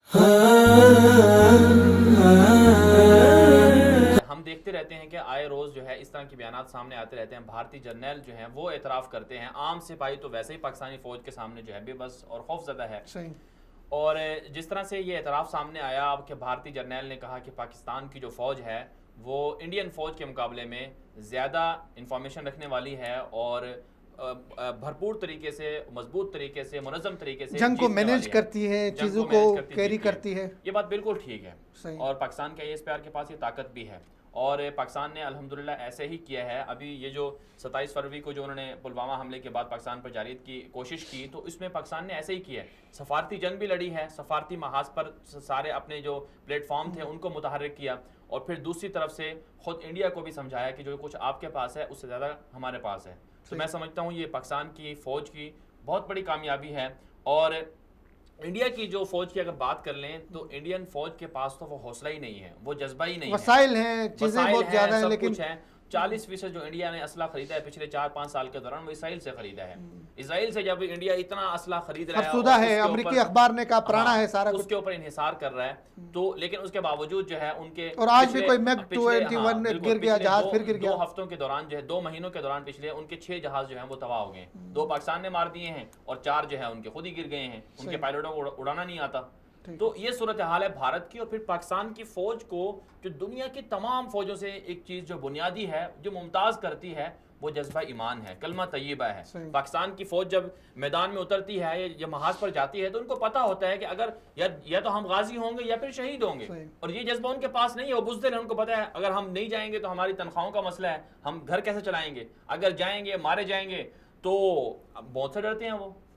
हम देखते रहते हैं कि आए रोज़ जो है इस तरह के बयानात सामने आते रहते हैं। भारतीय जर्नैल जो हैं वो एतराफ़ करते हैं, आम सिपाही तो वैसे ही पाकिस्तानी फ़ौज के सामने जो है बेबस और खौफज़दा है। सही। और जिस तरह से ये एतराफ़ सामने आया अब कि भारतीय जर्नैल ने कहा कि पाकिस्तान की जो फ़ौज है वो इंडियन फ़ौज के मुकाबले में ज़्यादा इंफॉर्मेशन रखने वाली है और भरपूर तरीके से, मजबूत तरीके से, मुनज़्ज़म तरीके से जंग को जीतने मैनेज वाली है, करती है, जंग चीज़ों को को मैनेज करती कैरी जीतती है। करती है। ये बात बिल्कुल ठीक है। सही। और पाकिस्तान के IAS के पास ये ताकत भी है और पाकिस्तान ने अल्हम्दुलिल्लाह ऐसे ही किया है। अभी ये जो 27 फरवरी को जो उन्होंने पुलवामा हमले के बाद पाकिस्तान पर जारियत की कोशिश की तो इसमें पाकिस्तान ने ऐसे ही किया है। सफारती जंग भी लड़ी है, सफारती महाज पर सारे अपने जो प्लेटफॉर्म थे उनको मुतहर्रिक किया और फिर दूसरी तरफ से खुद इंडिया को भी समझाया कि जो कुछ आपके पास है उससे ज़्यादा हमारे पास है। तो मैं समझता हूँ ये पाकिस्तान की फ़ौज की बहुत बड़ी कामयाबी है। और इंडिया की जो फ़ौज की अगर बात कर लें तो इंडियन फ़ौज के पास तो वो हौसला ही नहीं है, वो जज्बा ही नहीं है। वसाइल हैं, चीज़ें बहुत ज़्यादा हैं, सब लेकिन कुछ है। 40% जो इंडिया ने असला खरीदा है पिछले 4-5 साल के दौरान वो इसराइल से खरीदा है। इसराइल से जब इंडिया इतना असला खरीद रहा है फरसुदा और है, उसके अमेरिकी ऊपर अखबार ने कहा पुराना है सारा कुछ। उसके ऊपर इन्हिसार कर रहा है तो लेकिन उसके बावजूद जो है उनके और आज भी पिछले कोई मैग पिछले 21 बिल्कुल, गिर गया, पिछले जहाज फिर गिर 2 गया। हफ्तों के दौरान जो है 2 महीनों के दौरान पिछले उनके 6 जहाज जो हैं वो तबाह हो गए। 2 पाकिस्तान ने मार दिए हैं और 4 जो है उनके खुद ही गिर गए हैं, उनके पायलटों को उड़ाना नहीं आता। तो ये सूरत हाल है भारत की। और फिर पाकिस्तान की फ़ौज को जो दुनिया की तमाम फ़ौजों से एक चीज़ जो बुनियादी है, जो मुमताज़ करती है, वो जज्बा ईमान है, कलमा तय्यबा है। पाकिस्तान की फ़ौज जब मैदान में उतरती है या महाज पर जाती है तो उनको पता होता है कि अगर या तो हम गाजी होंगे या फिर शहीद होंगे। और ये जज्बा उनके पास नहीं है, वो बुज़दिल है। उनको पता है अगर हम नहीं जाएंगे तो हमारी तनख्वाहों का मसला है, हम घर कैसे चलाएंगे, अगर जाएंगे मारे जाएंगे तो मौत से डरते हैं वो।